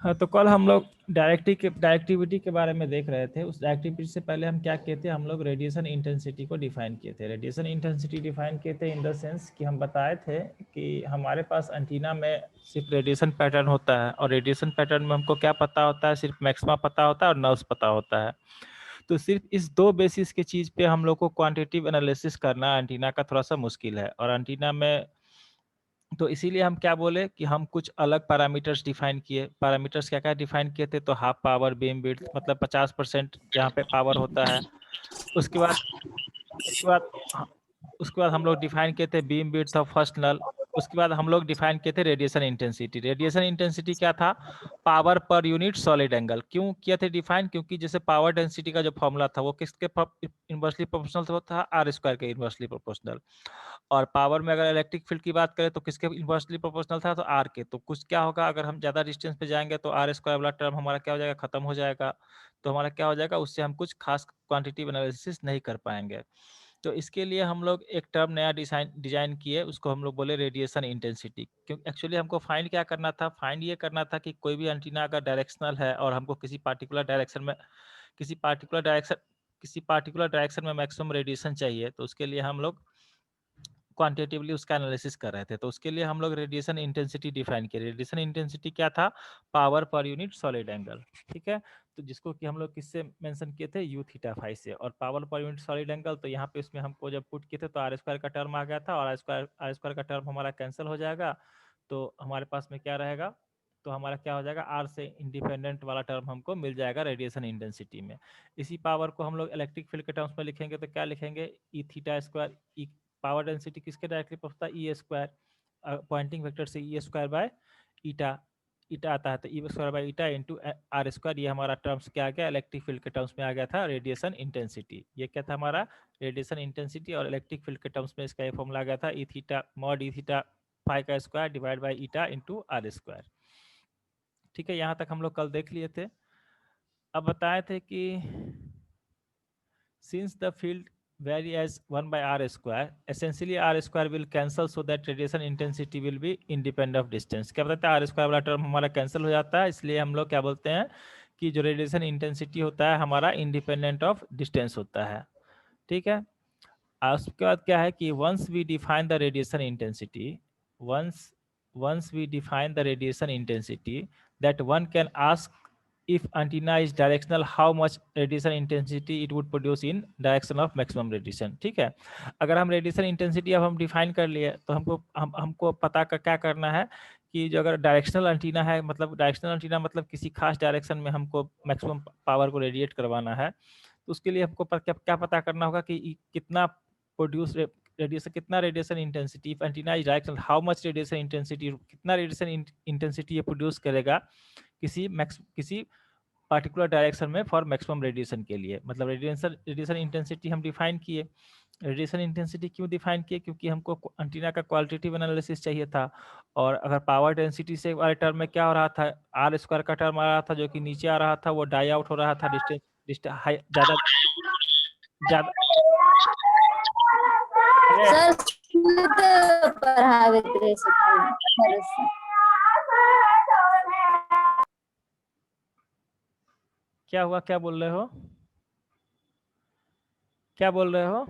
हाँ, तो कल हम लोग डायरेक्टिविटी के बारे में देख रहे थे। उस डायरेक्टिविटी से पहले हम क्या किए थे, हम लोग रेडिएशन इंटेंसिटी को डिफाइन किए थे। रेडिएशन इंटेंसिटी डिफाइन किए थे इन द सेंस कि हम बताए थे कि हमारे पास एंटीना में सिर्फ रेडिएशन पैटर्न होता है, और रेडिएशन पैटर्न में हमको क्या पता होता है, सिर्फ मैक्सिमा पता होता है और नल्स पता होता है। तो सिर्फ इस दो बेसिस की चीज़ पे हम लोग को क्वांटिटेटिव एनालिसिस करना एंटीना का थोड़ा सा मुश्किल है। और एंटीना में तो इसीलिए हम क्या बोले कि हम कुछ अलग पैरामीटर्स डिफाइन किए। पैरामीटर्स क्या क्या डिफाइन किए थे, तो हाफ पावर बीम विड्थ, मतलब 50% जहाँ पे पावर होता है। उसके बाद उसके बाद हाँ, उसके बाद हम लोग डिफाइन किए थे beam width of first null. उसके बाद हम लोग डिफाइन किए थे रेडिएशन इंटेंसिटी। रेडिएशन इंटेंसिटी क्या था, power per unit solid angle. क्यों किया थे डिफाइन, क्योंकि जैसे पावर डेंसिटी का जो फॉर्मूला था वो किसके इनवर्सली प्रोपोर्शनल था, आर स्क्वायर के इनवर्सली प्रोपोर्शनल। और पावर में अगर इलेक्ट्रिक फील्ड की बात करें तो किसके इनवर्सली प्रोपोर्शनल था, तो आर के। तो कुछ क्या होगा, अगर हम ज़्यादा डिस्टेंस पे जाएंगे तो आर स्क्वायर वाला टर्म हमारा क्या हो जाएगा, खत्म हो जाएगा। तो हमारा क्या हो जाएगा, उससे हम कुछ खास क्वांटिटी एनालिसिस नहीं कर पाएंगे। तो इसके लिए हम लोग एक टर्म नया डिजाइन किए, उसको हम लोग बोले रेडिएशन इंटेंसिटी। क्योंकि एक्चुअली हमको फाइंड क्या करना था, फाइंड ये करना था कि कोई भी एंटीना अगर डायरेक्शनल है और हमको किसी पार्टिकुलर डायरेक्शन में किसी पार्टिकुलर डायरेक्शन में मैक्सिमम रेडिएशन चाहिए, तो उसके लिए हम लोग क्वांटिटेटिवली उसका एनालिसिस कर रहे थे। तो उसके लिए हम लोग रेडिएशन इंटेंसिटी डिफाइन किए। रेडिएशन इंटेंसिटी क्या था, power per unit solid angle. ठीक है, तो जिसको कि हम लोग किससे मेंशन किए थे, यू थीटा फाई से। और power per unit solid angle, तो यहाँ पे उसमें हमको जब पुट किए थे तो आर स्क्वायर का टर्म आ गया था, और आर स्क्वायर का टर्म हमारा कैंसिल हो जाएगा। तो हमारे पास में क्या रहेगा, तो हमारा क्या हो जाएगा, आर से इंडिपेंडेंट वाला टर्म हमको मिल जाएगा रेडिएशन इंटेंसिटी में। इसी पावर को हम लोग इलेक्ट्रिक फील्ड के टर्म्स में लिखेंगे तो क्या लिखेंगे, ई थीटा स्क्वायर। ई पावर डेंसिटी किसके डायरेक्टली पहुंचता है, ई स्क्वायर, पॉइंटिंग वेक्टर से ई स्क्वायर बाय ईटा। ईटा आता है तो E square by eta into R square. ये हमारा टर्म्स क्या आ गया, इलेक्ट्रिक फील्ड के टर्म्स में आ गया था रेडिएशन इंटेंसिटी। ये क्या था हमारा, रेडिएशन इंटेंसिटी। और इलेक्ट्रिक फील्ड के टर्म्स में इसका ये फॉर्मूला आ गया था, E theta mod E theta phi का square divide by eta into R square. ठीक है, यहाँ तक हम लोग कल देख लिए थे। अब बताए थे कि since the field vary as 1 by r square, essentially r square will cancel so that radiation intensity will be independent of distance। क्या बताते हैं, r square वाला टर्म हमारा कैंसिल हो जाता है, इसलिए हम लोग क्या बोलते हैं कि जो रेडिएशन इंटेंसिटी होता है हमारा इंडिपेंडेंट ऑफ डिस्टेंस होता है। ठीक है, उसके बाद क्या है कि once we define the radiation intensity, once we define the radiation intensity, that one can ask if antenna is directional how much radiation intensity it would produce in direction of maximum radiation। ठीक है, अगर हम radiation intensity अब हम define कर लिए तो हमको पता क्या करना है कि जो अगर डायरेक्शनल एंटीना है, मतलब डायरेक्शनल एंटीना मतलब किसी खास डायरेक्शन में हमको मैक्सिमम पावर को रेडिएट करवाना है, तो उसके लिए हमको क्या पता करना होगा कि कितना प्रोड्यूस रेडिएशन, कितना radiation intensity, if antenna is directional how much radiation intensity, कितना रेडिएशन इंटेंसिटी ये प्रोड्यूस करेगा किसी पार्टिकुलर डायरेक्शन में फॉर मैक्सिमम रेडिएशन के लिए। मतलब रेडिएशन इंटेंसिटी हम डिफाइन किए। रेडिएशन इंटेंसिटी क्यों डिफाइन किए, क्योंकि हमको एंटीना का क्वालिटेटिव एनालिसिस चाहिए था। और अगर पावर डेंसिटी से वाले टर्म में क्या हो रहा था, आर स्क्वायर का टर्म आ रहा था जो कि नीचे आ रहा था, वो डाई आउट हो रहा था डिस्टेंस ज्यादा ज्यादा। सर पढ़ावे क्या हुआ, क्या बोल रहे हो, क्या बोल रहे हो,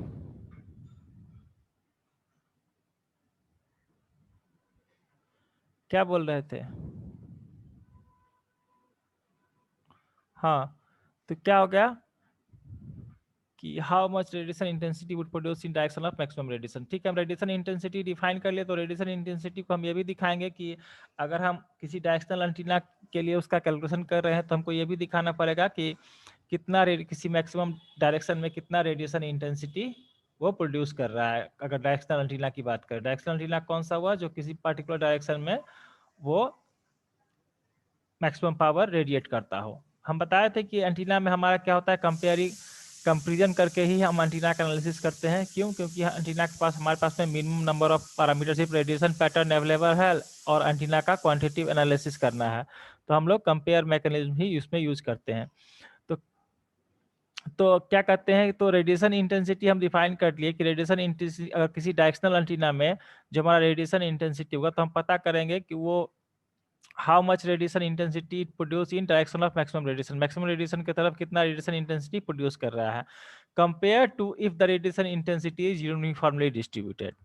क्या बोल रहे थे। हाँ, तो क्या हो गया कि how much radiation intensity would produce in direction of maximum radiation. ठीक है, हम रेडिएशन इंटेंसिटी डिफाइन कर लिए, तो रेडिएशन इंटेंसिटी को हम ये भी दिखाएंगे कि अगर हम किसी डायरेक्शनल एंटीना के लिए उसका कैलकुलेशन कर रहे हैं तो हमको ये भी दिखाना पड़ेगा कि किसी मैक्सिमम डायरेक्शन में कितना रेडिएशन इंटेंसिटी वो प्रोड्यूस कर रहा है। अगर डायरेक्शनल एंटीना की बात करें, डायरेक्शनल एंटीना कौन सा हुआ, जो किसी पर्टिकुलर डायरेक्शन में वो मैक्सिमम पावर रेडिएट करता हो। हम बताए थे कि एंटीना में हमारा क्या होता है, कंपेरिजन करके ही हम एंटीना का एनालिसिस करते हैं। क्यों, क्योंकि एंटीना के पास हमारे पास में मिनिमम नंबर ऑफ पैरामीटर सिर्फ रेडिएशन पैटर्न अवेलेबल है और एंटीना का क्वांटिटेटिव एनालिसिस करना है, तो हम लोग कंपेयर मैकेनिज्म ही उसमें यूज करते हैं। तो क्या कहते हैं, तो रेडिएशन इंटेंसिटी हम डिफाइन कर लिए कि रेडिएशन इंटेंसिटी अगर किसी डायरेक्शनल एंटीना में जो हमारा रेडिएशन इंटेंसिटी होगा, तो हम पता करेंगे कि वो how much radiation intensity produce in direction of maximum radiation, maximum radiation की तरफ कितना रेडिएशन इंटेंसिटी प्रोड्यूस कर रहा है, compare to if the radiation intensity is uniformly distributed.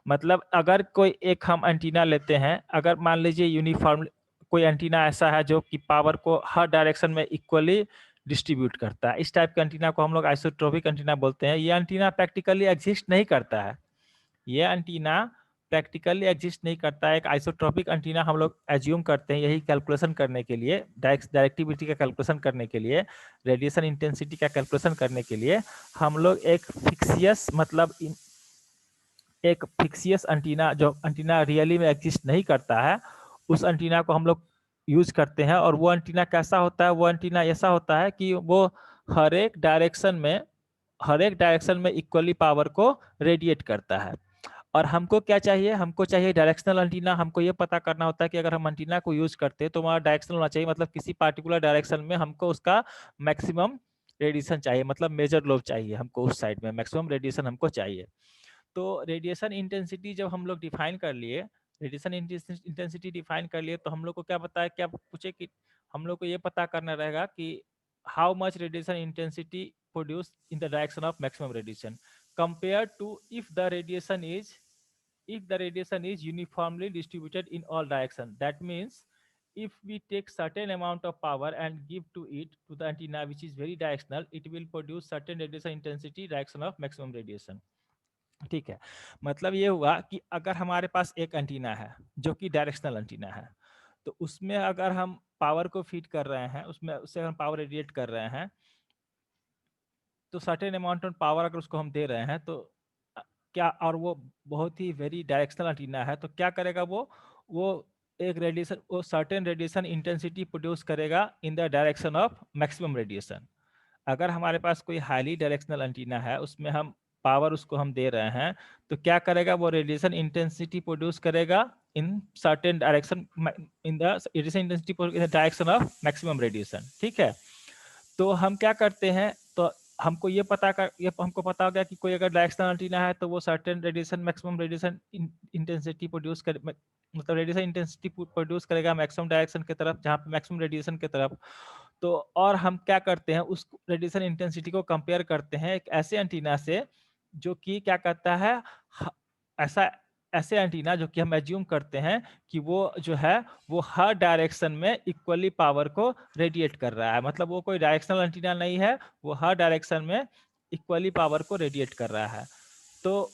मतलब अगर कोई एक हम एंटीना लेते हैं, अगर मान लीजिए यूनिफॉर्म कोई एंटीना ऐसा है जो कि पावर को हर डायरेक्शन में इक्वली डिस्ट्रीब्यूट करता है, इस टाइप के एंटीना को हम लोग आइसोट्रोपिक एंटीना बोलते हैं। ये एंटीना प्रैक्टिकली एग्जिस्ट नहीं करता है, ये एंटीना प्रैक्टिकली एग्जिस्ट नहीं करता है। एक आइसोट्रोपिक एंटीना हम लोग एज्यूम करते हैं, यही कैलकुलेशन करने के लिए, डायरेक्टिविटी का कैलकुलेशन करने के लिए, रेडिएशन इंटेंसिटी का कैलकुलेशन करने के लिए हम लोग एक फिक्सियस मतलब एक फिक्सियस एंटीना, जो एंटीना रियली में एग्जिस्ट नहीं करता है, उस एंटीना को हम लोग यूज करते हैं। और वो एंटीना कैसा होता है, वो एंटीना ऐसा होता है कि वो हर एक डायरेक्शन में इक्वली पावर को रेडिएट करता है। और हमको क्या चाहिए, हमको चाहिए डायरेक्शनल एंटीना। हमको ये पता करना होता है कि अगर हम एंटीना को यूज करते हैं तो हमारा डायरेक्शनल होना चाहिए, मतलब किसी पार्टिकुलर डायरेक्शन में हमको उसका मैक्सिमम रेडिएशन चाहिए, मतलब मेजर लोब चाहिए हमको, उस साइड में मैक्सिमम रेडिएशन हमको चाहिए। तो रेडिएशन इंटेंसिटी जब हम लोग डिफाइन कर लिए, रेडिएशन इंटेंसिटी डिफाइन कर लिए, तो हम लोग को क्या पता है, क्या पूछे कि हम लोग को ये पता करना रहेगा कि how much radiation intensity produce in the direction of maximum radiation compare to if the radiation is uniformly distributed in all direction. That means if we take certain amount of power and give to the antenna which is very directional, it will produce certain radiation intensity direction of maximum radiation. ठीक है, मतलब ये हुआ कि अगर हमारे पास एक antenna है जो कि डायरेक्शनल एंटीना है, तो उसमें अगर हम पावर को फीड कर रहे हैं, उसमें उससे हम पावर रेडिएट कर रहे हैं, तो सर्टेन अमाउंट ऑफ पावर अगर उसको हम दे रहे हैं तो क्या, और वो बहुत ही वेरी डायरेक्शनल एंटीना है, तो क्या करेगा वो एक रेडिएशन, वो सर्टेन रेडिएशन इंटेंसिटी प्रोड्यूस करेगा इन the direction of maximum radiation. अगर हमारे पास कोई हाईली डायरेक्शनल एंटीना है, उसमें हम पावर उसको हम दे रहे हैं, तो क्या करेगा, वो रेडिएशन इंटेंसिटी प्रोड्यूस करेगा in certain direction, in the radiation intensity in the direction of maximum radiation. ठीक है, तो हम क्या करते हैं, तो हमको ये हमको पता हो गया कि कोई अगर डायरेक्शनल एंटीना है तो वो certain radiation maximum radiation intensity produce कर, मतलब रेडिएशन इंटेंसिटी प्रोड्यूस करेगा मैक्सिमम डायरेक्शन की तरफ, जहाँ पे मैक्सिमम रेडिएशन की तरफ। तो और हम क्या करते हैं, उस रेडिएशन इंटेंसिटी को कंपेयर करते हैं एक ऐसे एंटीना से जो कि क्या करता है, ऐसा ऐसे एंटीना जो कि हम एज्यूम करते हैं कि वो जो है वो हर डायरेक्शन में इक्वली पावर को रेडिएट कर रहा है, मतलब वो कोई डायरेक्शनल एंटीना नहीं है, वो हर डायरेक्शन में इक्वली पावर को रेडिएट कर रहा है। तो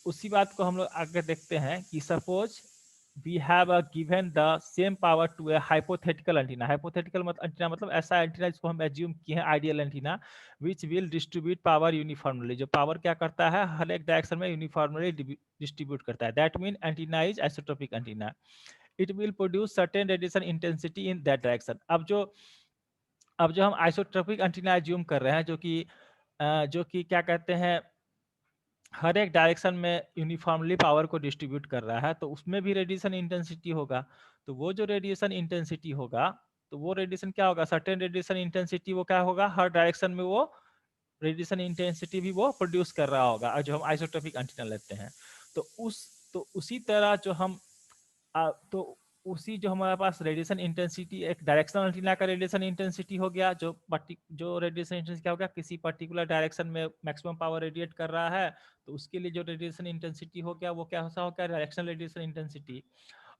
उसी बात को हम लोग आगे देखते हैं कि suppose we have given the same power to a hypothetical antenna. Hypothetical antenna मतलब ऐसा एंटीना जिसको हम एज्यूम किए हैं ideal antenna, which will distribute power uniformly, जो पावर क्या करता है, हर एक डायरेक्शन में यूनिफॉर्मली डिस्ट्रीब्यूट करता है। That mean antenna is isotropic antenna, it will produce certain radiation intensity in that direction. अब जो हम आइसोट्रोपिक एंटीना एज्यूम कर रहे हैं, जो कि क्या कहते हैं, हर एक डायरेक्शन में यूनिफॉर्मली पावर को डिस्ट्रीब्यूट कर रहा है, तो उसमें भी रेडिएशन इंटेंसिटी होगा। तो वो जो रेडिएशन इंटेंसिटी होगा, तो वो रेडिएशन क्या होगा, सर्टेन रेडिएशन इंटेंसिटी वो क्या होगा, हर डायरेक्शन में वो रेडिएशन इंटेंसिटी भी वो प्रोड्यूस कर रहा होगा जो हम आइसोट्रोपिक एंटीना लेते हैं। तो उसी तरह तो उसी जो हमारे पास रेडिएशन इंटेंसिटी, एक डायरेक्शनल एंटीना का रेडिएशन इंटेंसिटी हो गया, जो रेडिएशन इंटेंसिटी क्या हो गया, किसी पर्टिकुलर डायरेक्शन में मैक्सिमम पावर रेडिएट कर रहा है, तो उसके लिए जो रेडिएशन इंटेंसिटी हो गया वो क्या हो गया, डायरेक्शनल रेडिएशन इंटेंसिटी।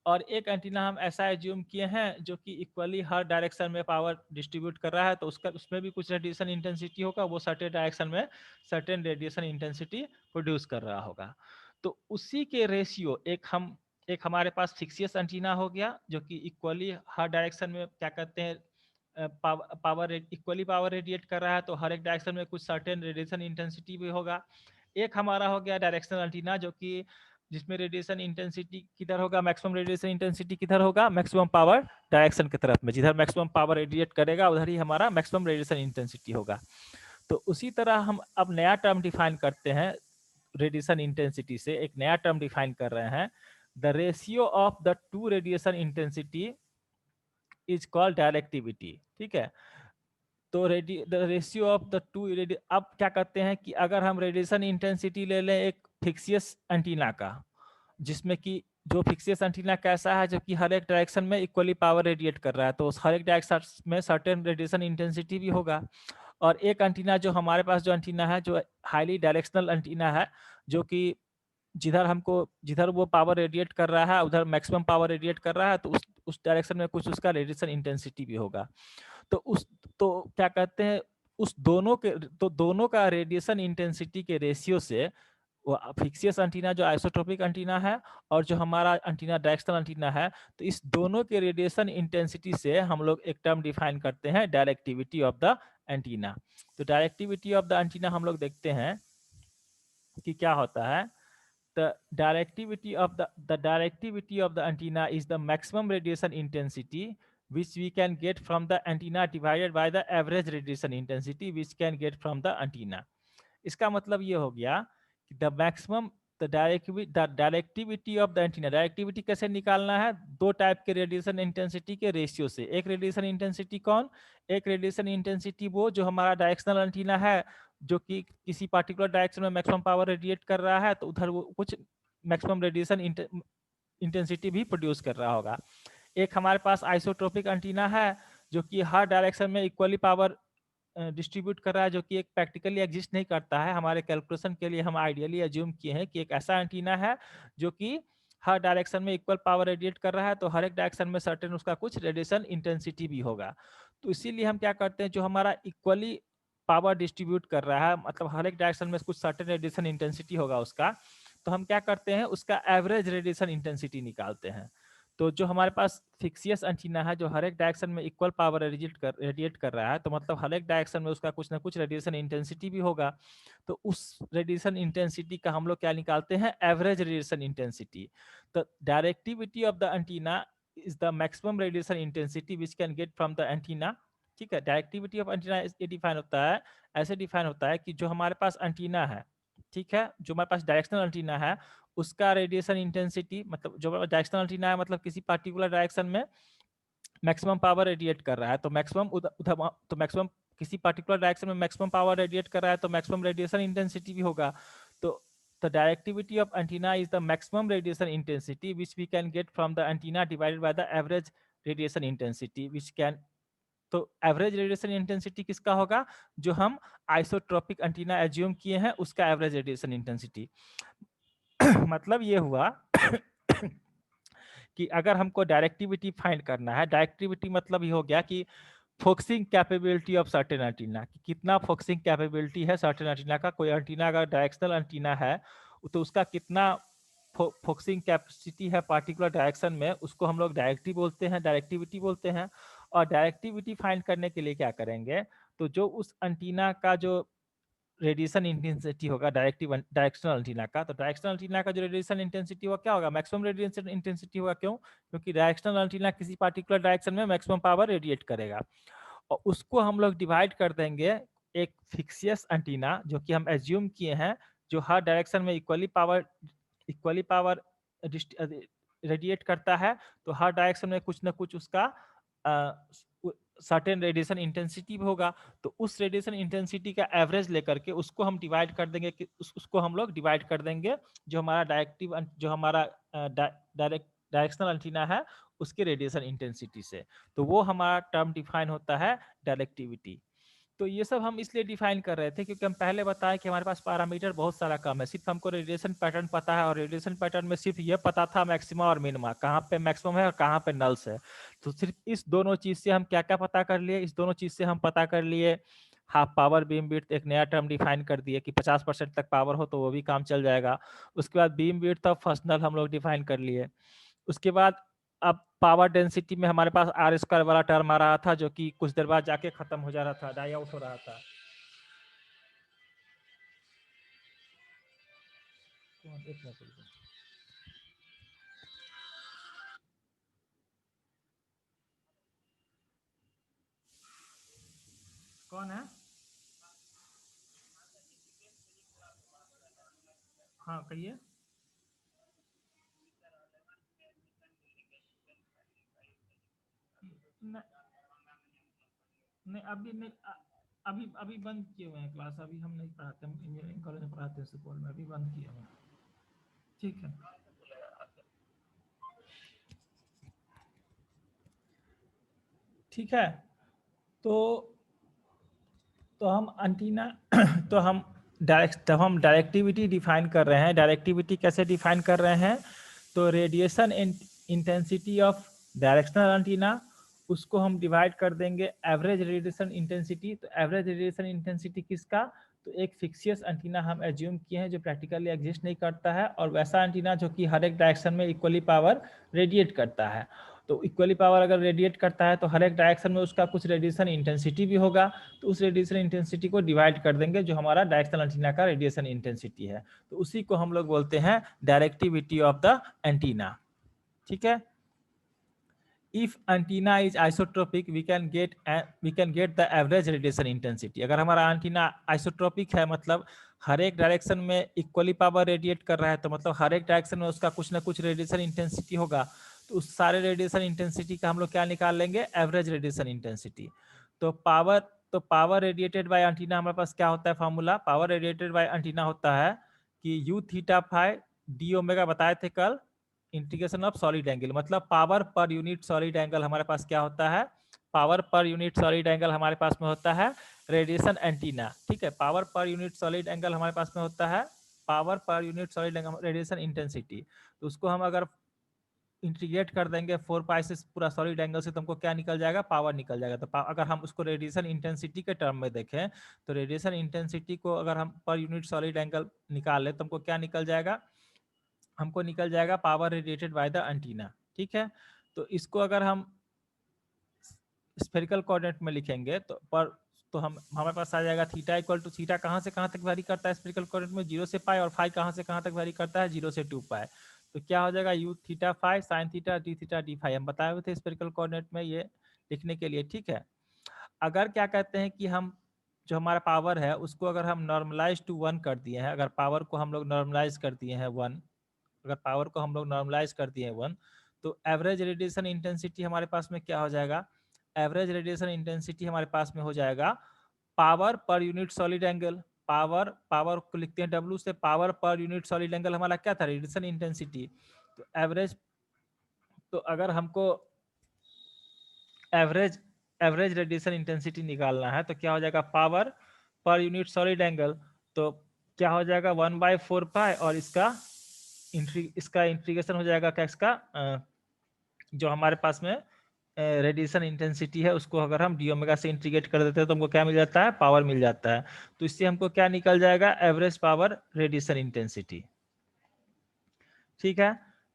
और एक एंटीना हम ऐसा एज्यूम किए हैं जो कि इक्वली हर डायरेक्शन में पावर डिस्ट्रीब्यूट कर रहा है, तो उसमें भी कुछ रेडिएशन इंटेंसिटी होगा, वो सर्टेन डायरेक्शन में सर्टेन रेडिएशन इंटेंसिटी प्रोड्यूस कर रहा होगा। तो उसी के रेशियो एक हमारे पास फिक्सियस एंटीना हो गया जो कि इक्वली हर डायरेक्शन में क्या कहते हैं, पावर इक्वली पावर रेडिएट कर रहा है, तो हर एक डायरेक्शन में कुछ सर्टेन रेडिएशन इंटेंसिटी भी होगा। एक हमारा हो गया डायरेक्शनल एंटीना जो कि जिसमें रेडिएशन इंटेंसिटी किधर होगा, मैक्सिमम रेडिएशन इंटेंसिटी किधर होगा, मैक्सिमम पावर डायरेक्शन की तरफ में, जिधर मैक्सिमम पावर रेडिएट करेगा उधर ही हमारा मैक्सिमम रेडिएशन इंटेंसिटी होगा। तो उसी तरह हम अब नया टर्म डिफाइन करते हैं, रेडिएशन इंटेंसिटी से एक नया टर्म डिफाइन कर रहे हैं, the ratio of the two radiation intensity is called directivity. ठीक है, तो the ratio of the two, अब क्या करते हैं कि अगर हम रेडिएशन इंटेंसिटी ले लें एक फिक्सियस एंटीना का, जिसमें कि जो फिक्सियस एंटीना कैसा है, जो कि हर एक डायरेक्शन में इक्वली पावर रेडिएट कर रहा है, तो उस हर एक डायरेक्शन में सर्टेन रेडिएशन इंटेंसिटी भी होगा। और एक एंटीना जो हमारे पास जो एंटीना है, जो हाईली डायरेक्शनल एंटीना है, जो कि जिधर वो पावर रेडिएट कर रहा है उधर मैक्सिमम पावर रेडिएट कर रहा है, तो उस डायरेक्शन में कुछ उसका रेडिएशन इंटेंसिटी भी होगा। तो उस तो क्या कहते हैं, उस दोनों के तो दोनों का रेडिएशन इंटेंसिटी के रेशियो से वो फिक्सियस एंटीना जो आइसोट्रोपिक एंटीना है और जो हमारा एंटीना डायरेक्शनल एंटीना है, तो इस दोनों के रेडिएशन इंटेंसिटी से हम लोग एक टर्म डिफाइन करते हैं, डायरेक्टिविटी ऑफ द एंटीना। तो डायरेक्टिविटी ऑफ द एंटीना हम लोग देखते हैं कि क्या होता है। The directivity of the antenna is the maximum radiation intensity which we can get from the antenna divided by the average radiation intensity which can get from the antenna। इसका मतलब ये हो गया कि directivity of the antenna, directivity कैसे निकालना है, दो टाइप के रेडिएशन इंटेंसिटी के रेशियो से। एक रेडिएशन इंटेंसिटी कौन, एक रेडिएशन इंटेंसिटी वो जो हमारा डायरेक्शनल एंटीना है, जो कि किसी पार्टिकुलर डायरेक्शन में मैक्सिमम पावर रेडिएट कर रहा है, तो उधर वो कुछ मैक्सिमम रेडिएशन इंटेंसिटी भी प्रोड्यूस कर रहा होगा। एक हमारे पास आइसोट्रोपिक एंटीना है, जो कि हर डायरेक्शन में इक्वली पावर डिस्ट्रीब्यूट कर रहा है, जो कि एक प्रैक्टिकली एग्जिस्ट नहीं करता है। हमारे कैलकुलेशन के लिए हम आइडियली एज्यूम किए हैं कि एक ऐसा एंटीना है जो कि हर डायरेक्शन में इक्वल पावर रेडिएट कर रहा है, तो हर एक डायरेक्शन में सर्टेन उसका कुछ रेडिएशन इंटेंसिटी भी होगा। तो इसीलिए हम क्या करते हैं, जो हमारा इक्वली पावर डिस्ट्रीब्यूट कर रहा है, मतलब हर एक डायरेक्शन में कुछ सर्टेन रेडिएशन इंटेंसिटी होगा उसका, तो हम क्या करते हैं, उसका एवरेज रेडिएशन इंटेंसिटी निकालते हैं। तो जो हमारे पास फिक्सियस एंटीना है, जो हर एक डायरेक्शन में इक्वल पावर रेडिएट कर रहा है, तो मतलब हर एक डायरेक्शन में उसका कुछ ना कुछ रेडिएशन इंटेंसिटी भी होगा। तो उस रेडिएशन इंटेंसिटी का हम लोग क्या निकालते हैं, एवरेज रेडिएशन इंटेंसिटी। तो directivity of the antenna is the maximum radiation intensity which can get from the antenna. ठीक है, डायरेक्टिविटी ऑफ एंटीना ये डिफाइन होता है, ऐसे डिफाइन होता है कि जो हमारे पास एंटीना है, ठीक है, जो हमारे पास डायरेक्शनल एंटीना है, उसका रेडिएशन इंटेंसिटी, मतलब जो डायरेक्शनल एंटीना है, मतलब किसी पार्टिकुलर डायरेक्शन में मैक्सिमम पावर रेडिएट कर रहा है, तो मैक्सिमम तो मैक्सिमम किसी पर्टिकुलर डायरेक्शन में मैक्सिमम पावर रेडिएट कर रहा है, तो मैक्सिमम रेडिएशन इंटेंसिटी भी होगा। तो the directivity of antenna is the maximum radiation intensity which we can get from the antenna divided by the average radiation intensity which can। तो average radiation intensity किसका होगा, जो हम आइसोट्रोपिक एंटीना एज्यूम किए हैं, उसका एवरेज रेडिएशन इंटेंसिटी। मतलब ये हुआ कि अगर हमको डायरेक्टिविटी फाइंड करना है, डायरेक्टिविटी मतलब ये हो गया कि focusing capability of certain antenna, कि कितना फोकसिंग कैपेबिलिटी है सर्टेन एंटीना का। कोई एंटीना अगर डायरेक्शनल एंटीना है, तो उसका कितना फोकसिंग कैपेसिटी है पार्टिकुलर डायरेक्शन में, उसको हम लोग डायरेक्टिव बोलते हैं, डायरेक्टिविटी बोलते हैं। और डायरेक्टिविटी फाइंड करने के लिए क्या करेंगे, तो जो उस एंटीना का जो रेडिएशन इंटेंसिटी होगा डायरेक्शनल एंटीना का, तो डायरेक्शनल एंटीना का जो रेडिएशन इंटेंसिटी होगा क्या होगा, मैक्सिमम रेडिएशन इंटेंसिटी होगा। क्यों, क्योंकि डायरेक्शनल एंटीना किसी पार्टिकुलर डायरेक्शन में मैक्सिमम पावर रेडिएट करेगा। और उसको हम लोग डिवाइड कर देंगे एक फिक्सियस एंटीना, जो कि हम एज्यूम किए हैं, जो हर डायरेक्शन में इक्वली पावर रेडिएट करता है, तो हर डायरेक्शन में कुछ ना कुछ उसका सर्टेन रेडिएशन इंटेंसिटी भी होगा। तो उस रेडिएशन इंटेंसिटी का एवरेज लेकर के उसको हम डिवाइड कर देंगे कि उसको हम लोग डिवाइड कर देंगे जो हमारा जो हमारा डायरेक्शनल एंटीना है, उसके रेडिएशन इंटेंसिटी से। तो वो हमारा टर्म डिफाइन होता है डायरेक्टिविटी। तो ये सब हम इसलिए डिफाइन कर रहे थे क्योंकि हम पहले बताए कि हमारे पास पैरामीटर बहुत सारा कम है, सिर्फ हमको रेडिएशन पैटर्न पता है, और रेडिएशन पैटर्न में सिर्फ ये पता था मैक्सिमा और मिनिमा, कहाँ पे मैक्सिमम है और कहाँ पे नल्स है। तो सिर्फ इस दोनों चीज से हम क्या क्या पता कर लिए, इस दोनों चीज से हम पता कर लिए हाफ पावर बीम विड्थ, एक नया टर्म डिफाइन कर दिए कि 50% तक पावर हो तो वो भी काम चल जाएगा। उसके बाद beam width of first null हम लोग डिफाइन कर लिए। उसके बाद अब पावर डेंसिटी में हमारे पास आर स्क्वायर वाला टर्म आ रहा था, जो कि कुछ देर बाद जाके खत्म हो जा रहा था, डाई आउट हो रहा था। एक मिनट रुको। कौन है? हाँ कहिए। नहीं, नहीं अभी नहीं, अभी अभी बंद किए हुए हैं क्लास, अभी हम नहीं पढ़ाते, हम इंजीनियरिंग कॉलेज में पढ़ाते हैं सुपौल में, अभी बंद किए हुए हैं। ठीक है। ठीक है। तो हम एंटीना तो हम डायरेक्टिविटी डिफाइन कर रहे हैं। डायरेक्टिविटी कैसे डिफाइन कर रहे हैं? तो radiation intensity of directional antenna, उसको हम डिवाइड कर देंगे एवरेज रेडिएशन इंटेंसिटी। तो एवरेज रेडिएशन इंटेंसिटी किसका? तो एक फिक्सियस एंटीना हम एज्यूम किए हैं जो प्रैक्टिकली एग्जिस्ट नहीं करता है, और वैसा एंटीना जो कि हर एक डायरेक्शन में इक्वली पावर रेडिएट करता है। तो इक्वली पावर अगर रेडिएट करता है तो हर एक डायरेक्शन में उसका कुछ रेडिएशन इंटेंसिटी भी होगा। तो उस रेडिएशन इंटेंसिटी को डिवाइड कर देंगे जो हमारा डायरेक्शनल एंटीना का रेडिएशन इंटेंसिटी है। तो उसी को हम लोग बोलते हैं डायरेक्टिविटी ऑफ द एंटीना। ठीक है। If antenna is isotropic, we can get the average radiation intensity. अगर हमारा एंटीना आइसोट्रोपिक है, मतलब हर एक डायरेक्शन में इक्वली पावर रेडिएट कर रहा है, तो मतलब हर एक डायरेक्शन में उसका कुछ ना कुछ रेडिएशन इंटेंसिटी होगा। तो उस सारे रेडिएशन इंटेंसिटी का हम लोग क्या निकाल लेंगे? Average radiation intensity. तो पावर रेडिएटेड बाय एंटीना हमारे पास क्या होता है formula? Power radiated by antenna होता है कि U theta phi D omega, बताए थे कल, इंटीग्रेशन ऑफ सॉलिड एंगल। मतलब power per unit solid angle हमारे पास क्या होता है? Power per unit solid angle हमारे पास में होता है रेडिएशन एंटीना। ठीक है। Power per unit solid angle हमारे पास में होता है power per unit solid angle radiation intensity. तो उसको हम अगर इंटीग्रेट कर देंगे 4 पाई से पूरा सॉलिड एंगल से, तो हमको क्या निकल जाएगा? पावर निकल जाएगा। तो अगर हम उसको रेडिएशन इंटेंसिटी के टर्म में देखें, तो रेडिएशन इंटेंसिटी को अगर हम पर यूनिट सॉलिड एंगल निकाल ले तो हमको क्या निकल जाएगा? हमको निकल जाएगा power radiated by the antenna. ठीक है। तो इसको अगर हम स्फेरिकल कोऑर्डिनेट में लिखेंगे तो हमारे पास आ जाएगा थीटा इक्वल टू, थीटा कहाँ से कहाँ तक वेरी करता है स्फेरिकल कोऑर्डिनेट में? 0 से पाई। और फाई कहाँ से कहाँ तक वेरी करता है? 0 से 2 पाई। तो क्या हो जाएगा? U theta phi sine theta D phi. हम बताए हुए थे स्फेरिकल कोऑर्डिनेट में ये लिखने के लिए। ठीक है। अगर क्या कहते हैं कि हम जो हमारा पावर है उसको अगर हम नॉर्मलाइज टू 1 कर दिए हैं, अगर पावर को हम लोग नॉर्मलाइज कर दिए हैं 1, अगर पावर को हम लोग नॉर्मलाइज कर दिए 1, तो एवरेज रेडिएशन इंटेंसिटी हमारे पास में क्या हो जाएगा? एवरेज रेडिएशन इंटेंसिटी हमारे पास में हो जाएगा power per unit solid angle. Power को लिखते हैं W से। Power per unit solid angle हमारा क्या था? Radiation intensity. तो अगर हमको एवरेज रेडिएशन इंटेंसिटी निकालना है तो क्या हो जाएगा? Power per unit solid angle. तो क्या हो जाएगा? 1/4 पाई, और इसका इंटीग्रेशन हो जाएगा क्या? इसका जो हमारे पास में रेडिएशन इंटेंसिटी है उसको अगर हम डी ओमेगा से इंटीग्रेट कर देते हैं तो हमको क्या मिल जाता है? पावर मिल जाता है। तो इससे हमको क्या निकल जाएगा? Average power radiation intensity. ठीक है।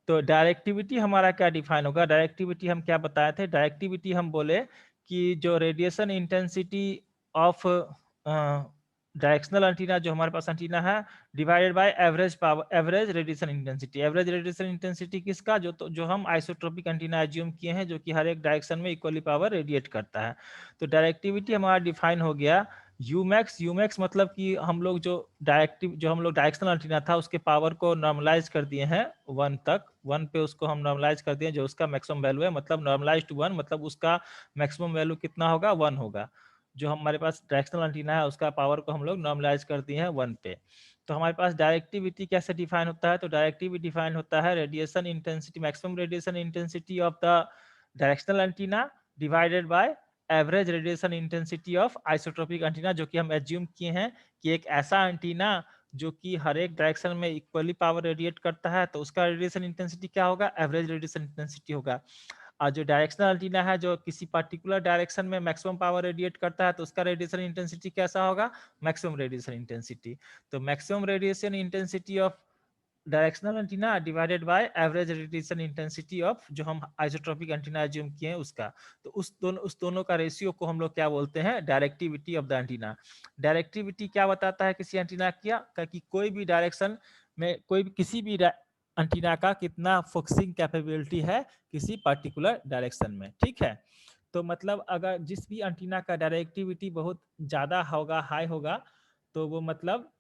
तो डायरेक्टिविटी हमारा क्या डिफाइन होगा? डायरेक्टिविटी हम क्या बताए थे? डायरेक्टिविटी हम बोले कि जो radiation intensity of directional antenna जो हमारे पास एंटीना है divided by average radiation intensity. Average radiation intensity किसका? जो हम आइसोट्रोपिक एंटीना एज्यूम किए हैं जो कि हर एक डायरेक्शन में इक्वली पावर रेडिएट करता है। तो डायरेक्टिविटी हमारा डिफाइन हो गया यूमैक्स मतलब कि हम लोग जो डायरेक्शनल एंटीना था उसके पावर को नॉर्मलाइज कर दिए हैं 1 तक। 1 पे उसको हम नॉर्मलाइज कर दिए जो उसका मैक्सिमम वैल्यू है। मतलब नॉर्मलाइज टू 1 मतलब उसका मैक्सिमम वैल्यू कितना होगा? 1 होगा। जो हमारे पास डायरेक्शनल एंटीना है उसका पावर को हम लोग नॉर्मलाइज कर दिए हैं 1 पे। तो हमारे पास डायरेक्टिविटी कैसे डिफाइन होता है? तो डायरेक्टिविटी डिफाइन होता है radiation intensity, maximum radiation intensity of the directional antenna divided by average radiation intensity of isotropic antenna, जो कि हम एज्यूम किए हैं कि एक ऐसा एंटीना जो कि हर एक डायरेक्शन में इक्वली पावर रेडिएट करता है तो उसका रेडिएशन इंटेंसिटी क्या होगा? एवरेज रेडिएशन इंटेंसिटी होगा। और जो डायरेक्शनल एंटीना है जो किसी पर्टिकुलर डायरेक्शन में मैक्सिमम पावर रेडिएट करता है तो उसका रेडिएशन इंटेंसिटी कैसा होगा? Maximum radiation intensity. तो maximum radiation intensity of directional antenna divided by average radiation intensity of जो हम आइसोट्रोपिक एंटीना एज्यूम किए हैं उसका। तो उस दोनों का रेशियो को हम लोग क्या बोलते हैं? Directivity of the antenna. Directivity क्या बताता है किसी एंटीना का? कि कोई भी डायरेक्शन में किसी भी एंटीना का कितना फोकसिंग कैपेबिलिटी है किसी पर्टिकुलर डायरेक्शन में। ठीक है। तो मतलब अगर जिस भी एंटीना का डायरेक्टिविटी बहुत ज्यादा होगा, हाई होगा, तो वो मतलब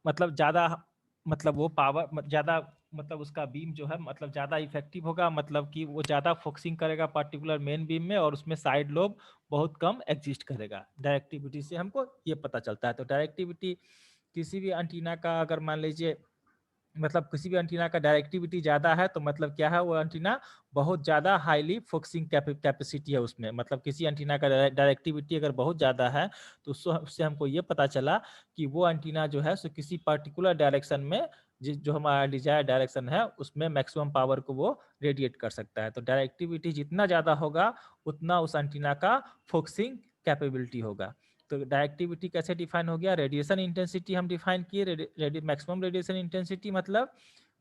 ज्यादा, मतलब वो पावर ज्यादा, मतलब उसका बीम जो है मतलब ज्यादा इफेक्टिव होगा, मतलब कि वो ज्यादा फोकसिंग करेगा पर्टिकुलर मेन बीम में और उसमें साइड लोब बहुत कम एग्जिस्ट करेगा। डायरेक्टिविटी से हमको ये पता चलता है। तो डायरेक्टिविटी किसी भी एंटीना का अगर मान लीजिए मतलब किसी भी एंटीना का डायरेक्टिविटी ज्यादा है तो मतलब क्या है, वो एंटीना बहुत ज्यादा हाईली फोकसिंग कैपेसिटी है उसमें। मतलब किसी एंटीना का डायरेक्टिविटी अगर बहुत ज्यादा है तो उससे हमको ये पता चला कि वो एंटीना जो है सो किसी पर्टिकुलर डायरेक्शन में जो हमारा डिजायर डायरेक्शन है उसमें मैक्सिमम पावर को वो रेडिएट कर सकता है। तो डायरेक्टिविटी जितना ज्यादा होगा उतना उस एंटीना का फोकसिंग कैपेबिलिटी होगा। तो डायरेक्टिविटी कैसे डिफाइन हो गया, रेडिएशन इंटेंसिटी हम डिफाइन किए। मैक्सिमम रेडिएशन इंटेंसिटी मतलब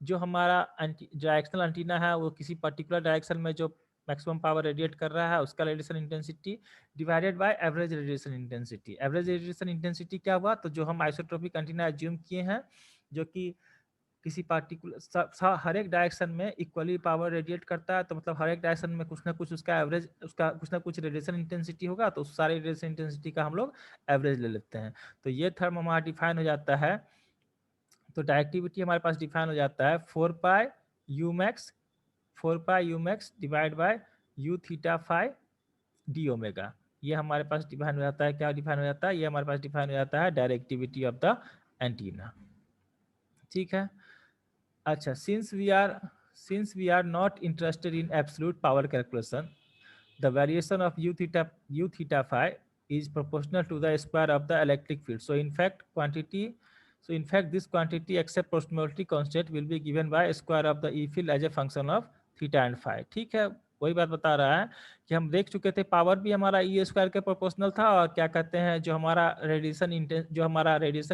जो हमारा डायरेक्शनल एंटीना है वो किसी पर्टिकुलर डायरेक्शन में जो मैक्सिमम पावर रेडिएट कर रहा है उसका radiation intensity divided by average radiation intensity. Average radiation intensity क्या हुआ, तो जो हम आइसोट्रोपिक एंटीना एज्यूम किए हैं जो कि किसी पार्टिकुलर हर एक डायरेक्शन में इक्वली पावर रेडिएट करता है, तो मतलब हर एक डायरेक्शन में कुछ ना कुछ उसका एवरेज, उसका कुछ ना कुछ रेडिएशन इंटेंसिटी होगा, तो उस सारे रेडिएशन इंटेंसिटी का हम लोग एवरेज ले लेते हैं। तो ये थर्म हमारा डिफाइन हो जाता है। तो डायरेक्टिविटी हमारे पास डिफाइन हो जाता है 4 pi U max divide by U theta phi D omega. ये हमारे पास डिफाइन हो जाता है। क्या डिफाइन हो जाता है, ये हमारे पास डिफाइन हो जाता है डायरेक्टिविटी ऑफ द एंटीना। ठीक है। अच्छा, since we are not interested in absolute power calculation, the variation of u theta phi is proportional to the square of the electric field. So in fact this quantity except proportionality constant will be given by square of the E field as a function of theta and phi. ठीक है, वही बात बता रहा है कि हम देख चुके थे पावर भी हमारा ई स्क्वायर के प्रोपोर्शनल था, और क्या कहते हैं जो हमारा रेडिएशन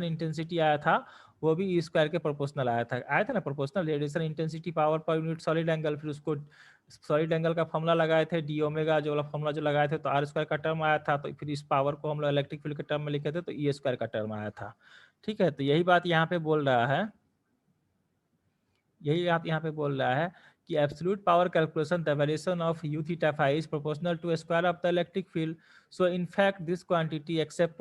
इंटेंसिटी आया था वो भी ई स्क्वायर के प्रोपोर्शनल आया था ना, proportional radiation intensity power per unit solid angle. फिर उसको सॉलिड एंगल का फॉर्मूला लगाए थे डी ओमेगा जो वाला फॉर्मूला जो लगाए थे, तो आर स्क्वायर का टर्म आया था। तो फिर इस पावर को हम लोग इलेक्ट्रिक फील्ड के टर्म में लिखे थे तो ई स्क्वायर का टर्म आया था। ठीक है, तो यही बात यहाँ पे बोल रहा है, यही आप यहाँ पे बोल रहा है कि absolute power calculation the variation of U theta phi is proportional to square of the electric field. So in fact this quantity except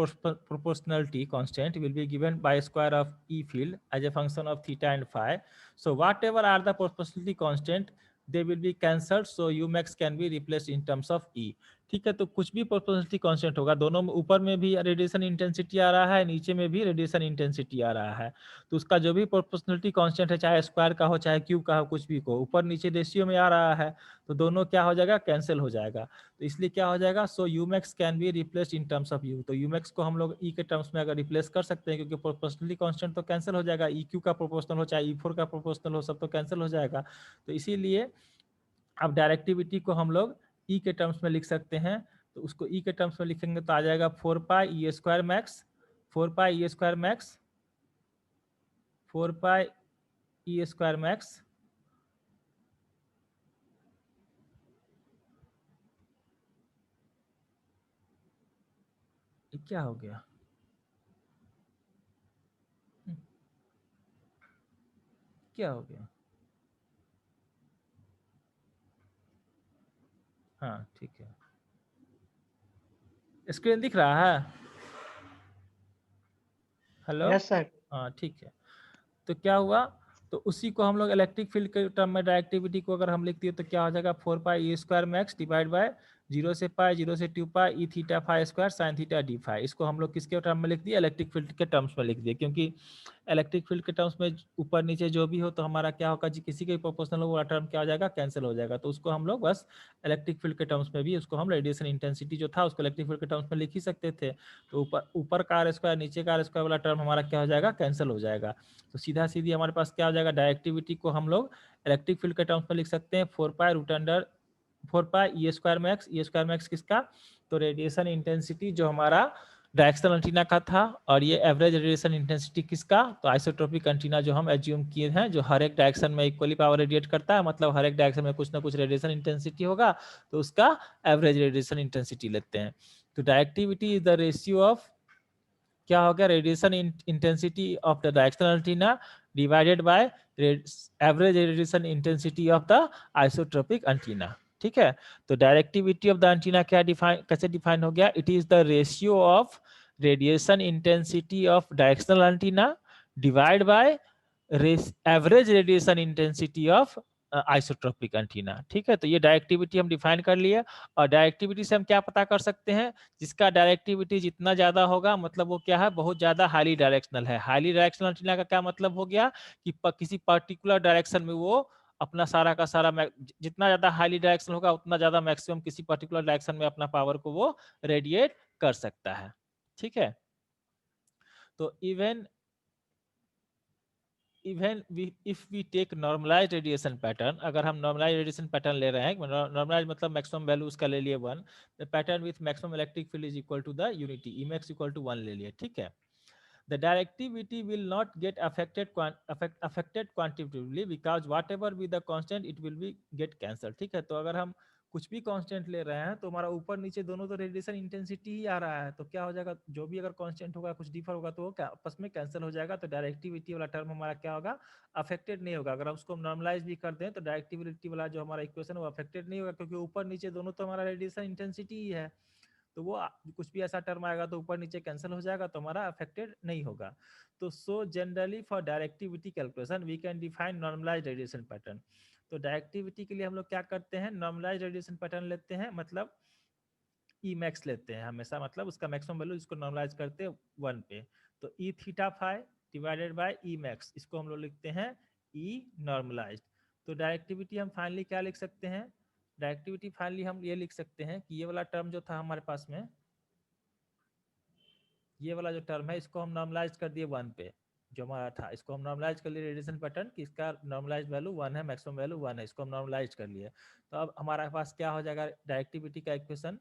proportionality constant will be given by square of E field as a function of theta and phi. So whatever are the proportionality constant they will be cancelled, so U max can be replaced in terms of E. ठीक है, तो कुछ भी proportionality constant होगा, दोनों में ऊपर में भी रेडिएशन इंटेंसिटी आ रहा है, नीचे में भी रेडिएशन इंटेंसिटी आ रहा है, तो उसका जो भी प्रोपोर्शनलिटी कांस्टेंट है चाहे स्क्वायर का हो चाहे क्यूब का हो कुछ भी को ऊपर नीचे रेशियो में आ रहा है, तो दोनों क्या हो जाएगा, कैंसिल हो जाएगा। तो इसलिए क्या हो जाएगा, so you max can be replaced in terms of you. तो यू मैक्स को हम लोग ई के टर्म्स में अगर रिप्लेस कर सकते हैं क्योंकि प्रोपोर्शनलिटी कांस्टेंट तो कैंसिल हो जाएगा, ई क्यू का प्रोपोर्शनल हो चाहे ई फोर का प्रोपोर्शनल हो सब तो कैंसिल हो जाएगा। तो इसीलिए अब डायरेक्टिविटी को हम लोग ई के टर्म्स में लिख सकते हैं। तो उसको ई के टर्म्स में लिखेंगे तो आ जाएगा 4 pi E square max, 4 pi E square max, 4 pi E square max क्या हो गया, क्या हो गया, हाँ ठीक है, स्क्रीन दिख रहा है, हेलो, यस सर। हाँ ठीक है। तो क्या हुआ, तो उसी को हम लोग इलेक्ट्रिक फील्ड के टर्म में डायरेक्टिविटी को अगर हम लिख दिए तो क्या हो जाएगा 4 pi E square max divide by 0 से पाई 0 से 2 pi E theta phi square sine theta D phi. इसको हम लोग किसके टर्म में लिख दिए, इलेक्ट्रिक फील्ड के टर्म्स में लिख दिए, क्योंकि इलेक्ट्रिक फील्ड के टर्म्स में ऊपर नीचे जो भी हो तो हमारा क्या होगा जी, किसी के प्रोपोर्शनल हो वो टर्म क्या हो जाएगा, कैंसिल हो जाएगा। तो उसको हम लोग बस इलेक्ट्रिक फील्ड के टर्म्स में भी उसको हम रेडिएशन इंटेंसिटी जो था उसको इलेक्ट्रिक फील्ड के टर्म्स में लिख ही सकते थे। तो ऊपर का आर स्क्वायर नीचे का आर स्क्वायर वाला टर्म हमारा क्या हो जाएगा, कैंसिल हो जाएगा। तो सीधा सीधी हमारे पास क्या हो जाएगा, डायरेक्टिविटी को हम लोग इलेक्ट्रिक फील्ड के टर्म्स में लिख सकते हैं 4 pi root under 4 pi E square max किसका, तो रेडिएशन इंटेंसिटी जो हमारा डायरेक्शनल एंटीना का था, और ये एवरेज रेडिएशन इंटेंसिटी किसका, तो आइसोट्रोपिक एंटीना जो हम एज्यूम किए हैं जो हर एक डायरेक्शन में इक्वली पावर रेडिएट करता है, मतलब हर एक डायरेक्शन में कुछ ना कुछ रेडिएशन इंटेंसिटी होगा, तो उसका एवरेज रेडिएशन इंटेंसिटी लेते हैं। तो directivity is the ratio of क्या हो गया, radiation intensity of the directional antenna divided by average radiation intensity of the isotropic antenna. ठीक है, तो डायरेक्टिविटी ऑफ द एंटीना क्या डिफाइन, कैसे डिफाइन हो गया, it is the ratio of radiation intensity of directional antenna divide by average radiation intensity of isotropic antenna. ठीक है, तो ये डायरेक्टिविटी हम डिफाइन कर लिए। और डायरेक्टिविटी से हम क्या पता कर सकते हैं, जिसका डायरेक्टिविटी जितना ज्यादा होगा मतलब वो क्या है, बहुत ज्यादा हाईली डायरेक्शनल है। हाईली डायरेक्शनल एंटीना का क्या मतलब हो गया कि किसी पर्टिकुलर डायरेक्शन में वो अपना सारा का सारा जितना ज्यादा हाईली डायरेक्शन होगा उतना ज्यादा मैक्सिमम किसी पर्टिकुलर डायरेक्शन में अपना पावर को वो रेडिएट कर सकता है। ठीक है, तो even if we take normalized radiation pattern, अगर हम normalized radiation pattern ले रहे हैं, normalized मतलब maximum value उसका ले लिए 1, the pattern with maximum electric field is equal to the unity Emax equal to 1 ले लिए। ठीक है, the directivity will not get affected quantitatively because whatever be the constant it will be get cancelled। ठीक है, तो अगर हम कुछ भी कांस्टेंट ले रहे हैं तो हमारा ऊपर नीचे दोनों तो रेडिएशन इंटेंसिटी ही आ रहा है, तो क्या हो जाएगा, जो भी अगर कांस्टेंट होगा कुछ डिफर होगा तो वो क्या आपस में कैंसिल हो जाएगा। तो डायरेक्टिविटी वाला टर्म हमारा क्या होगा, अफेक्टेड नहीं होगा। अगर हम उसको नॉर्मलाइज भी कर दें तो डायरेक्टिविटी वाला जो हमारा इक्वेशन वो अफेक्टेड नहीं होगा, क्योंकि ऊपर नीचे दोनों तो हमारा रेडिएशन इंटेंसिटी ही है। तो वो कुछ भी ऐसा टर्म आएगा तो ऊपर नीचे कैंसिल हो जाएगा, तो हमारा अफेक्टेड नहीं होगा। तो so generally for directivity calculation we can define normalize radiation pattern. तो डायरेक्टिविटी के लिए हम लोग क्या करते हैं, नॉर्मलाइज रेडिएशन पैटर्न लेते हैं, मतलब ई मैक्स लेते हैं हमेशा, मतलब उसका मैक्सिमम वैल्यू इसको नॉर्मलाइज करते हैं 1 पे। तो E theta phi divided by E max, इसको हम लोग लिखते हैं ई नॉर्मलाइज्ड। तो डायरेक्टिविटी हम फाइनली क्या लिख सकते हैं, डायरेक्टिविटी फाइनली हम ये लिख सकते हैं कि ये वाला टर्म जो था हमारे पास में, ये वाला जो टर्म है इसको हम नॉर्मलाइज कर दिए 1 पे, जो हमारा था इसको हम नॉर्मलाइज कर लिए रेडिएशन पैटर्न कि इसका नॉर्मलाइज वैल्यू 1 है, मैक्सिमम वैल्यू 1 है, इसको हम नॉर्मलाइज कर लिए। तो अब हमारे पास क्या हो जाएगा डायरेक्टिविटी का इक्वेशन,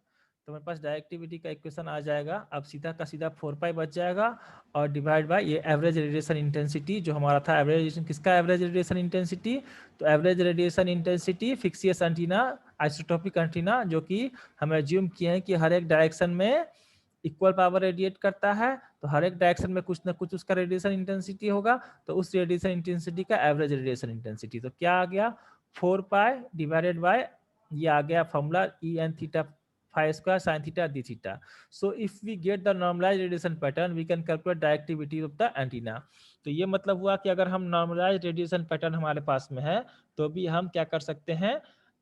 तो हमारे पास डायरेक्टिविटी का इक्वेशन आ जाएगा, अब सीधा का सीधा 4 पाई बच जाएगा और डिवाइड बाय ये एवरेज रेडिएशन इंटेंसिटी जो हमारा था। एवरेज किसका एवरेज रेडिएशन इंटेंसिटी, तो average radiation intensity फिक्सियस antenna isotopic antenna, जो कि हम एज्यूम किए हैं कि हर एक डायरेक्शन में इक्वल पावर रेडिएट करता है, तो हर एक डायरेक्शन में कुछ ना कुछ उसका रेडिएशन इंटेंसिटी होगा, तो उस रेडिएशन इंटेंसिटी का एवरेज रेडिएशन इंटेंसिटी तो क्या आ गया 4 पाई डिवाइडेड बाय ये आ गया formula E N theta phi square sine theta D theta. So if we get the normalized radiation pattern we can calculate directivity of the antenna. तो ये मतलब हुआ कि अगर हम नॉर्मलाइज्ड रेडिएशन पैटर्न हमारे पास में है तो भी हम क्या कर सकते हैं,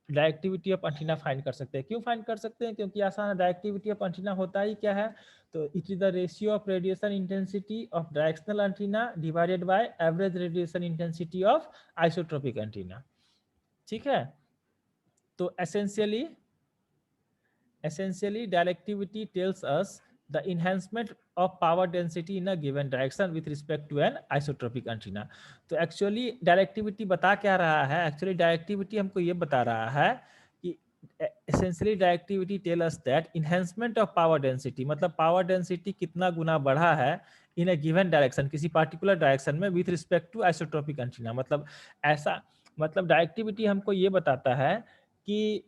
डायरेक्टिविटी ऑफ एंटीना फाइंड कर सकते हैं। क्यों फाइंड कर सकते हैं, क्योंकि आसान है, डायरेक्टिविटी ऑफ एंटीना होता ही क्या है, तो it is the ratio of radiation intensity of directional antenna divided by average radiation intensity of isotropic antenna. ठीक है, तो essentially directivity tells us the enhancement of power density in a given direction with respect to an isotropic antenna। तो actually directivity बता क्या रहा है, actually directivity हमको ये बता रहा है कि essentially directivity tell us that enhancement of power density, मतलब पावर डेंसिटी कितना गुना बढ़ा है इन ए गिवन डायरेक्शन, किसी पार्टिकुलर डायरेक्शन में with respect to isotropic antenna. मतलब ऐसा, मतलब डायरेक्टिविटी हमको ये बताता है कि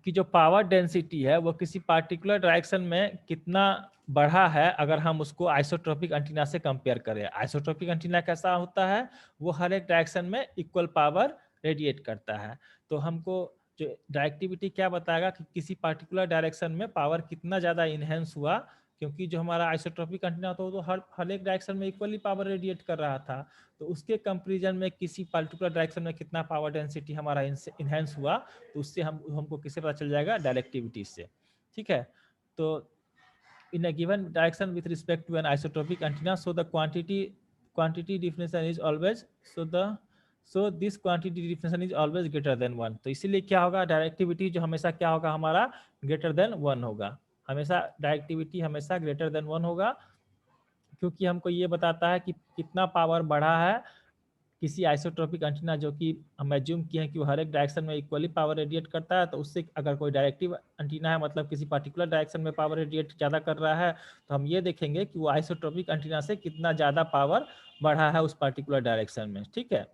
जो पावर डेंसिटी है वो किसी पार्टिकुलर डायरेक्शन में कितना बढ़ा है अगर हम उसको आइसोट्रोपिक एंटीना से कंपेयर करें। आइसोट्रोपिक एंटीना कैसा होता है, वो हर एक डायरेक्शन में इक्वल पावर रेडिएट करता है। तो हमको जो डायरेक्टिविटी क्या बताएगा कि किसी पार्टिकुलर डायरेक्शन में पावर कितना ज़्यादा इनहेंस हुआ, क्योंकि जो हमारा आइसोट्रोपिक एंटीना था वो तो हर एक डायरेक्शन में इक्वली पावर रेडिएट कर रहा था, तो उसके कंपेरिजन में किसी पर्टिकुलर डायरेक्शन में कितना पावर डेंसिटी हमारा इनहेंस हुआ, तो उससे हमको किससे पता चल जाएगा, डायरेक्टिविटी से। ठीक है, तो in a given direction with respect to an isotropic antenna, so the quantity definition is always so this quantity definition is always greater than 1। तो इसीलिए क्या होगा, डायरेक्टिविटी जो हमेशा क्या होगा हमारा ग्रेटर देन 1 होगा, हमेशा डायरेक्टिविटी हमेशा ग्रेटर देन 1 होगा, क्योंकि हमको ये बताता है कि कितना पावर बढ़ा है किसी आइसोट्रोपिक एंटीना, जो कि हम एज्यूम किए हैं कि वो हर एक डायरेक्शन में इक्वली पावर रेडिएट करता है। तो उससे अगर कोई डायरेक्टिव एंटीना है, मतलब किसी पर्टिकुलर डायरेक्शन में पावर रेडिएट ज़्यादा कर रहा है, तो हम ये देखेंगे कि वो आइसोट्रोपिक एंटीना से कितना ज़्यादा पावर बढ़ा है उस पर्टिकुलर डायरेक्शन में। ठीक है,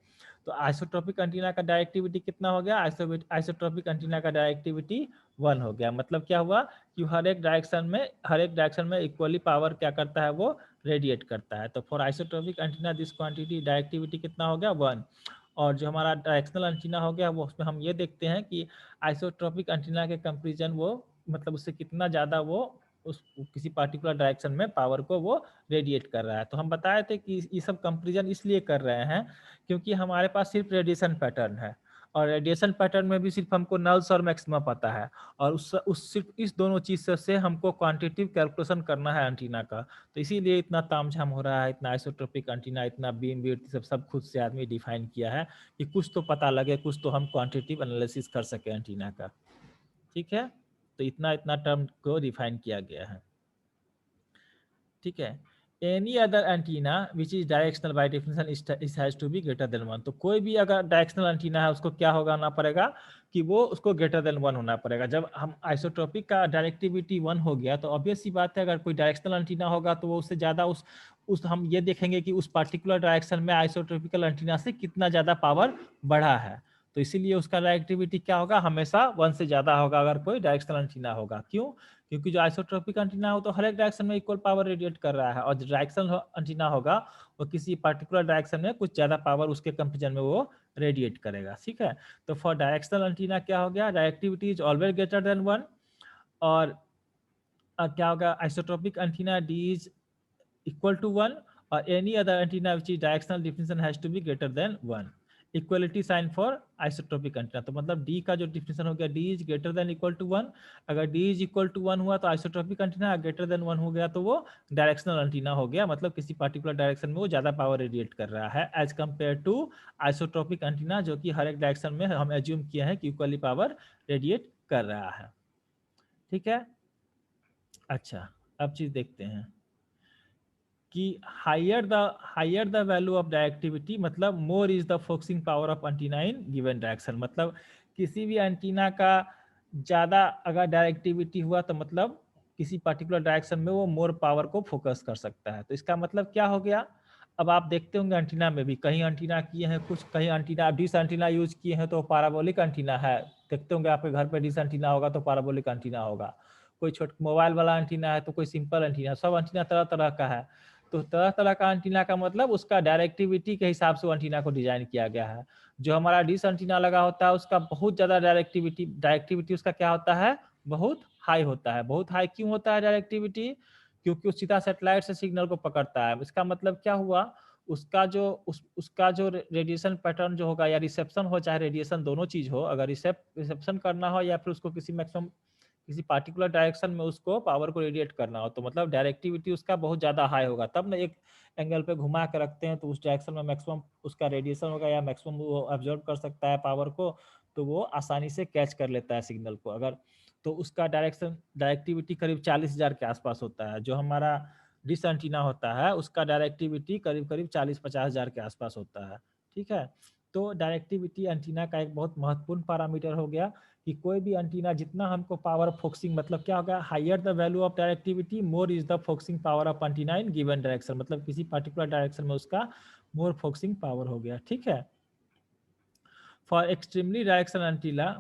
तो आइसोट्रोपिक एंटीना का डायरेक्टिविटी कितना हो गया, आइसोट्रोपिक एंटीना का डायरेक्टिविटी 1 हो गया। मतलब क्या हुआ कि हर एक डायरेक्शन में इक्वली पावर क्या करता है, वो रेडिएट करता है। तो for isotropic antenna this quantity directivity कितना हो गया 1। और जो हमारा डायरेक्शनल एंटीना हो गया वो उसमें हम ये देखते हैं कि आइसोट्रोपिक एंटीना के कंपेरिजन वो मतलब उससे कितना ज़्यादा वो उस किसी पार्टिकुलर डायरेक्शन में पावर को वो रेडिएट कर रहा है। तो हम बताए थे कि ये सब कंपेरिजन इसलिए कर रहे हैं क्योंकि हमारे पास सिर्फ रेडिएशन पैटर्न है, और रेडिएशन पैटर्न में भी सिर्फ हमको नल्स और मैक्सिमा पता है, और उस सिर्फ इस दोनों चीज से हमको क्वांटिटेटिव कैलकुलेशन करना है एंटीना का। तो इसीलिए इतना तामझाम हो रहा है, इतना आइसोट्रोपिक एंटीना, इतना बीम विड्थ सब खुद से आदमी डिफाइन किया है कि कुछ तो पता लगे, कुछ तो हम क्वांटिटेटिव एनालिसिस कर सके एंटीना का। ठीक है, तो इतना इतना टर्म को डिफाइन किया गया है। ठीक है, any other antenna which is directional by definition it has to be greater than 1। तो कोई भी अगर डायरेक्शनल एंटीना है उसको क्या होना पड़ेगा कि वो उसको ग्रेटर देन 1 होना पड़ेगा। जब हम आइसोट्रोपिक का डायरेक्टिविटी 1 हो गया तो ऑब्वियस सी बात है अगर कोई डायरेक्शनल एंटीना होगा तो वो उससे ज़्यादा उस हम ये देखेंगे कि उस पार्टिकुलर डायरेक्शन में आइसोट्रोपिकल एंटीना से कितना ज़्यादा पावर बढ़ा है। तो इसीलिए उसका डायरेक्टिविटी क्या होगा, हमेशा 1 से ज़्यादा होगा अगर कोई डायरेक्शनल एंटीना होगा। क्यों? क्योंकि जो आइसोट्रोपिक एंटीना हो तो हर एक डायरेक्शन में इक्वल पावर रेडिएट कर रहा है, और जो डायरेक्शनल एंटीना होगा वो किसी पर्टिकुलर डायरेक्शन में कुछ ज़्यादा पावर उसके कंपेरिजन में वो रेडिएट करेगा। ठीक है, तो फॉर डायरेक्शनल एंटीना क्या हो गया, directivity is always greater than 1। और क्या होगा, isotropic antenna D is equal to 1, और any other antenna which is directional definition has to be greater than 1। Equality sign for isotropic antenna, तो मतलब D का जो डिफिनेशन हो गया, D is greater than equal to 1। अगर D is equal to 1 हुआ तो आइसोट्रोपिक एंटीना, ग्रेटर देन 1 हो गया तो वो डायरेक्शनल एंटीना हो गया, मतलब किसी पर्टिकुलर डायरेक्शन में वो ज्यादा पावर रेडिएट कर रहा है as compare to isotropic antenna जो कि हर एक डायरेक्शन में हम एज्यूम किया है कि इक्वली पावर रेडिएट कर रहा है। ठीक है, अच्छा अब चीज देखते हैं कि higher the value of directivity, मतलब more is the focusing power of antenna in given direction. मतलब किसी भी एंटीना का ज़्यादा अगर डायरेक्टिविटी हुआ तो मतलब किसी पर्टिकुलर डायरेक्शन में वो मोर पावर को फोकस कर सकता है। तो इसका मतलब क्या हो गया, अब आप देखते होंगे एंटीना में भी कहीं एंटीना किए हैं, कुछ कहीं एंटीना डिश एंटीना यूज किए हैं तो पैराबोलिक एंटीना है। देखते होंगे आपके घर पे डिश एंटीना होगा तो पैराबोलिक एंटीना होगा, कोई छोटा मोबाइल वाला एंटीना है तो कोई सिंपल एंटीना, सब एंटीना तरह तरह का है। तो तरह तरह का एंटीना का मतलब उसका डायरेक्टिविटी के हिसाब से एंटीना को डिजाइन किया गया है। जो हमारा डिश एंटीना लगा होता है उसका बहुत ज़्यादा डायरेक्टिविटी उसका क्या होता है, बहुत हाई होता है। बहुत हाई क्यों होता है डायरेक्टिविटी, क्योंकि वो सीधा सेटेलाइट से सिग्नल को पकड़ता है। इसका मतलब क्या हुआ, उसका जो रेडिएशन पैटर्न जो होगा, या रिसेप्शन हो चाहे रेडिएशन, दोनों चीज हो, अगर रिसेप्शन करना हो या फिर उसको किसी मैक्सिमम किसी पार्टिकुलर डायरेक्शन में उसको पावर को रेडिएट करना हो, तो मतलब डायरेक्टिविटी उसका बहुत ज़्यादा हाई होगा। तब ना एक एंगल पे घुमा के रखते हैं तो उस डायरेक्शन में मैक्सिमम उसका रेडिएशन होगा या मैक्सिमम वो एब्जॉर्ब कर सकता है पावर को, तो वो आसानी से कैच कर लेता है सिग्नल को। अगर तो उसका डायरेक्टिविटी करीब 40,000 के आसपास होता है। जो हमारा डिश एंटीना होता है उसका डायरेक्टिविटी करीब करीब 40-50,000 के आसपास होता है। ठीक है, तो डायरेक्टिविटी एंटीना का एक बहुत महत्वपूर्ण पैरामीटर हो गया कि कोई भी एंटीना जितना हमको पावर फोकसिंग, मतलब क्या होगा, higher the value of directivity more is the focusing power of antenna in given direction, मतलब किसी पर्टिकुलर डायरेक्शन में उसका मोर फोकसिंग पावर हो गया। ठीक है, फॉर एक्सट्रीमली डायरेक्शन एंटीना